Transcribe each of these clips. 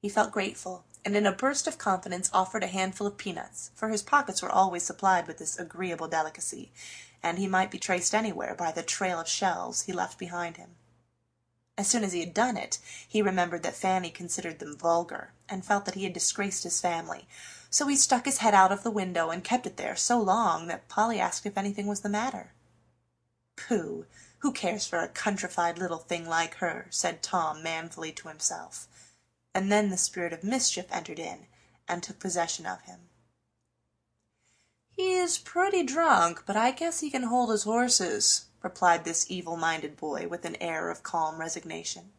He felt grateful, and in a burst of confidence offered a handful of peanuts, for his pockets were always supplied with this agreeable delicacy, and he might be traced anywhere by the trail of shells he left behind him. As soon as he had done it, he remembered that Fanny considered them vulgar, and felt that he had disgraced his family, so he stuck his head out of the window and kept it there so long that Polly asked if anything was the matter. "Pooh! Who cares for a countrified little thing like her?" said Tom manfully to himself, and then the spirit of mischief entered in and took possession of him. "He is pretty drunk, but I guess he can hold his horses," replied this evil-minded boy with an air of calm resignation.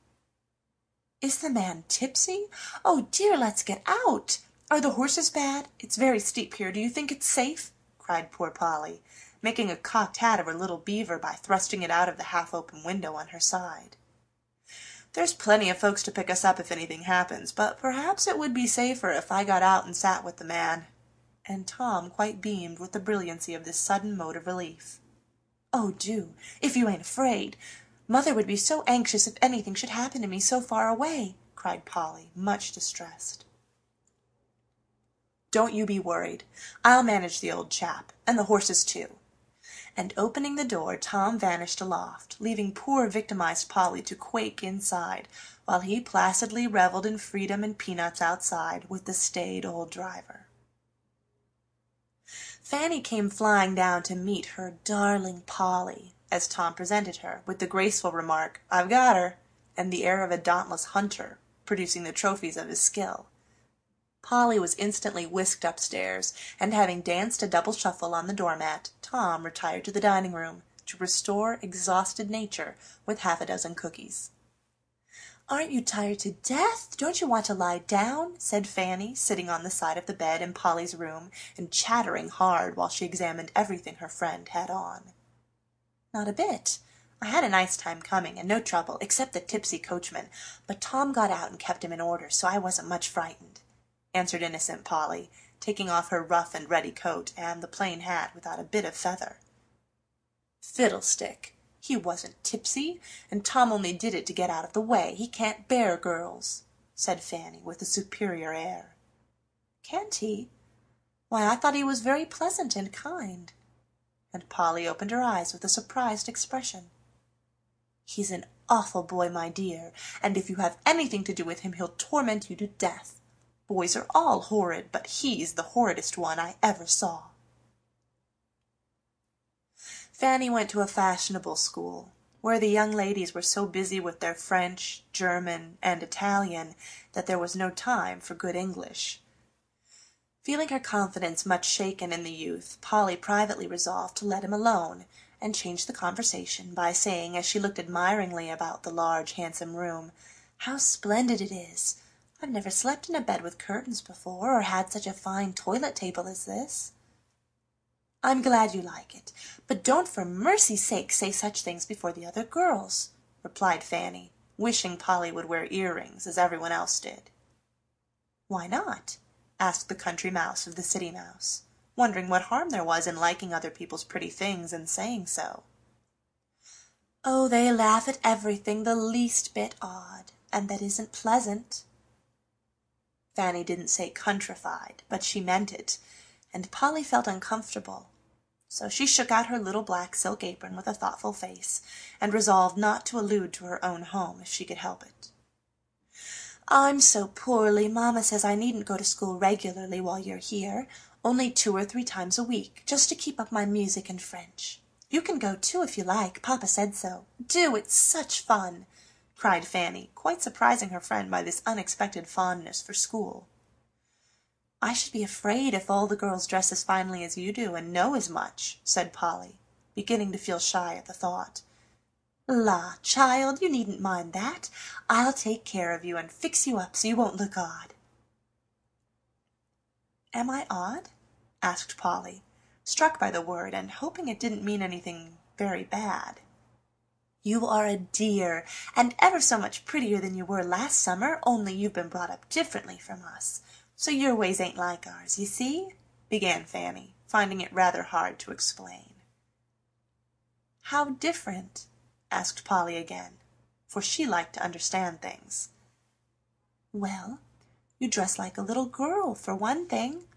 "Is the man tipsy? Oh dear, let's get out! Are the horses bad? It's very steep here. Do you think it's safe?" cried poor Polly, making a cocked hat of her little beaver by thrusting it out of the half-open window on her side. "There's plenty of folks to pick us up if anything happens, but perhaps it would be safer if I got out and sat with the man." And Tom quite beamed with the brilliancy of this sudden mode of relief. "Oh, do, if you ain't afraid. Mother would be so anxious if anything should happen to me so far away," cried Polly, much distressed. "Don't you be worried. I'll manage the old chap, and the horses too." And opening the door, Tom vanished aloft, leaving poor victimized Polly to quake inside, while he placidly reveled in freedom and peanuts outside with the staid old driver. Fanny came flying down to meet her darling Polly, as Tom presented her, with the graceful remark, "I've got her," and the air of a dauntless hunter, producing the trophies of his skill. Polly was instantly whisked upstairs, and having danced a double shuffle on the doormat, Tom retired to the dining room, to restore exhausted nature with half a dozen cookies. "Aren't you tired to death? Don't you want to lie down?" said Fanny, sitting on the side of the bed in Polly's room, and chattering hard while she examined everything her friend had on. "Not a bit. I had a nice time coming, and no trouble, except the tipsy coachman, but Tom got out and kept him in order, so I wasn't much frightened," answered innocent Polly, taking off her rough and ready coat and the plain hat without a bit of feather. "Fiddlestick! He wasn't tipsy, and Tom only did it to get out of the way. He can't bear girls," said Fanny with a superior air. "Can't he? Why, I thought he was very pleasant and kind." And Polly opened her eyes with a surprised expression. "He's an awful boy, my dear, and if you have anything to do with him he'll torment you to death. Boys are all horrid, but he's the horridest one I ever saw." Fanny went to a fashionable school, where the young ladies were so busy with their French, German, and Italian that there was no time for good English. Feeling her confidence much shaken in the youth, Polly privately resolved to let him alone, and change the conversation by saying, as she looked admiringly about the large, handsome room, "How splendid it is! I've never slept in a bed with curtains before, or had such a fine toilet table as this." "I'm glad you like it, but don't for mercy's sake say such things before the other girls," replied Fanny, wishing Polly would wear earrings as everyone else did. "Why not?" asked the country mouse of the city mouse, wondering what harm there was in liking other people's pretty things and saying so. "Oh, they laugh at everything the least bit odd, and that isn't pleasant." Fanny didn't say countrified, but she meant it, and Polly felt uncomfortable. So she shook out her little black silk apron with a thoughtful face, and resolved not to allude to her own home if she could help it. "I'm so poorly, Mamma says I needn't go to school regularly while you're here, only 2 or 3 times a week, just to keep up my music and French. You can go too if you like, Papa said so. Do, it's such fun!" cried Fanny, quite surprising her friend by this unexpected fondness for school. "I should be afraid if all the girls dress as finely as you do and know as much," said Polly, beginning to feel shy at the thought. "La, child, you needn't mind that. I'll take care of you and fix you up so you won't look odd." "Am I odd?" asked Polly, struck by the word and hoping it didn't mean anything very bad. "You are a dear, and ever so much prettier than you were last summer, only you've been brought up differently from us. So your ways ain't like ours, you see," began Fanny, finding it rather hard to explain. "How different?" asked Polly again, for she liked to understand things. "Well, You dress like a little girl, for one thing."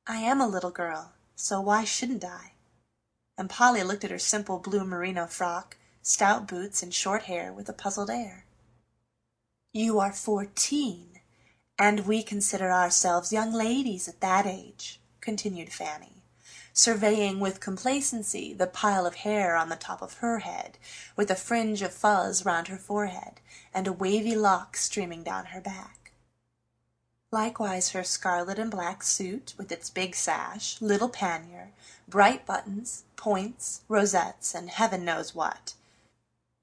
"I am a little girl, so why shouldn't I?" And Polly looked at her simple blue merino frock, stout boots, and short hair with a puzzled air. "You are 14, and we consider ourselves young ladies at that age," continued Fanny, surveying with complacency the pile of hair on the top of her head, with a fringe of fuzz round her forehead, and a wavy lock streaming down her back. Likewise her scarlet and black suit, with its big sash, little pannier, bright buttons, points, rosettes, and heaven knows what.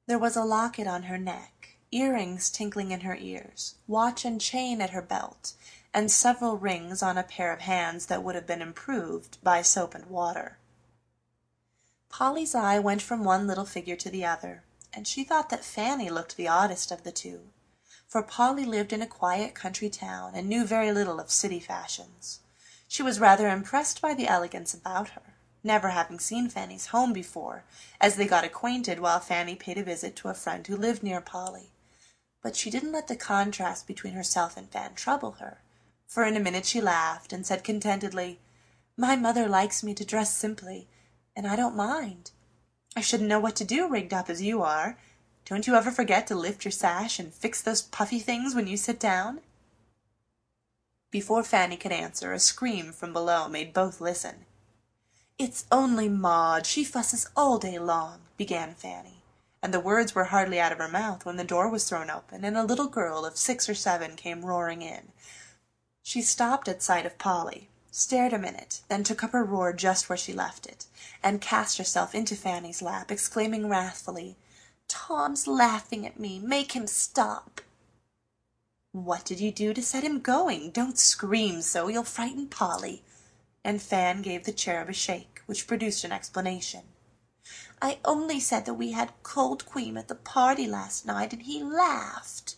There was a locket on her neck, earrings tinkling in her ears, watch and chain at her belt, and several rings on a pair of hands that would have been improved by soap and water. Polly's eye went from one little figure to the other, and she thought that Fanny looked the oddest of the two, for Polly lived in a quiet country town and knew very little of city fashions. She was rather impressed by the elegance about her, never having seen Fanny's home before, as they got acquainted while Fanny paid a visit to a friend who lived near Polly. But she didn't let the contrast between herself and Fan trouble her, for in a minute she laughed and said contentedly, "My mother likes me to dress simply, and I don't mind. I shouldn't know what to do rigged up as you are. Don't you ever forget to lift your sash and fix those puffy things when you sit down?" Before Fanny could answer, a scream from below made both listen. "It's only Maud. She fusses all day long," began Fanny, and the words were hardly out of her mouth when the door was thrown open and a little girl of 6 or 7 came roaring in. She stopped at sight of Polly, stared a minute, then took up her roar just where she left it, and cast herself into Fanny's lap, exclaiming wrathfully, "Tom's laughing at me. Make him stop." "What did you do to set him going? Don't scream so, you'll frighten Polly." And Fan gave the cherub a shake, which produced an explanation. "I only said that we had cold cream at the party last night, and he laughed."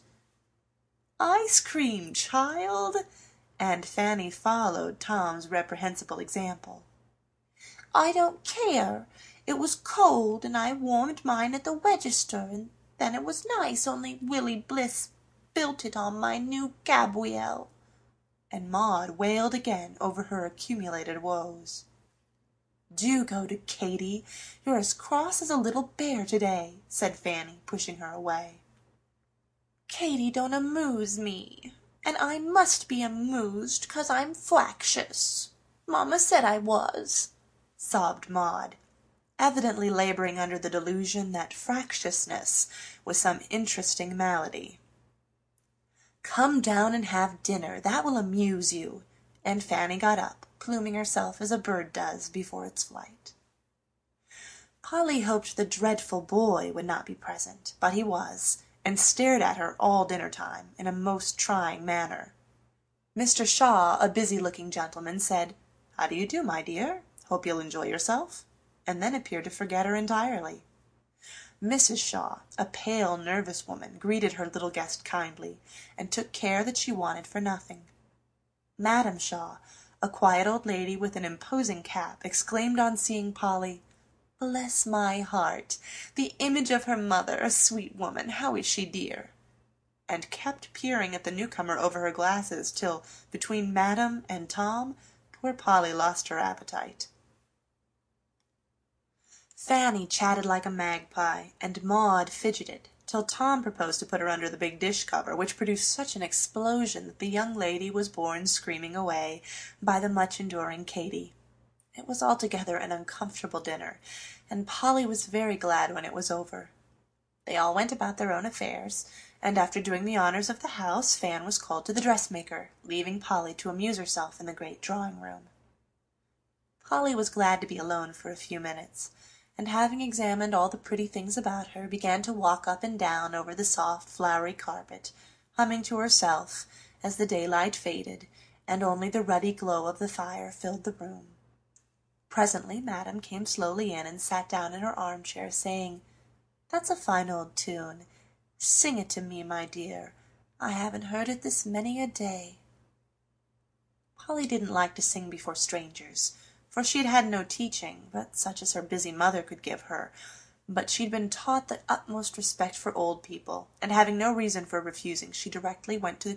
"Ice cream, child!" and Fanny followed Tom's reprehensible example. "I don't care. It was cold, and I warmed mine at the register, and then it was nice, only Willie Bliss spilt it on my new gabrielle." And Maud wailed again over her accumulated woes. "Do go to Katy. You're as cross as a little bear today," said Fanny, pushing her away. "Katy don't amuse me, and I must be amused 'cause I'm fractious. Mamma said I was," sobbed Maud, evidently laboring under the delusion that fractiousness was some interesting malady. "Come down and have dinner. That will amuse you." And Fanny got up, pluming herself as a bird does before its flight. Polly hoped the dreadful boy would not be present, but he was, and stared at her all dinner time in a most trying manner. Mr. Shaw, a busy-looking gentleman, said, "How do you do, my dear? Hope you'll enjoy yourself," and then appeared to forget her entirely. Mrs. Shaw, a pale, nervous woman, greeted her little guest kindly, and took care that she wanted for nothing. Madam Shaw, a quiet old lady with an imposing cap, exclaimed on seeing Polly, "Bless my heart! The image of her mother, a sweet woman. How is she, dear?" and kept peering at the newcomer over her glasses till, between Madam and Tom, poor Polly lost her appetite. Fanny chatted like a magpie, and Maud fidgeted, till Tom proposed to put her under the big dish cover, which produced such an explosion that the young lady was borne screaming away by the much-enduring Katy. It was altogether an uncomfortable dinner, and Polly was very glad when it was over. They all went about their own affairs, and after doing the honors of the house, Fan was called to the dressmaker, leaving Polly to amuse herself in the great drawing-room. Polly was glad to be alone for a few minutes, and having examined all the pretty things about her, began to walk up and down over the soft, flowery carpet, humming to herself as the daylight faded, and only the ruddy glow of the fire filled the room. Presently Madam came slowly in and sat down in her armchair, saying, "That's a fine old tune. Sing it to me, my dear. I haven't heard it this many a day." Polly didn't like to sing before strangers, for she had had no teaching but such as her busy mother could give her, but she'd been taught the utmost respect for old people, and having no reason for refusing, she directly went to the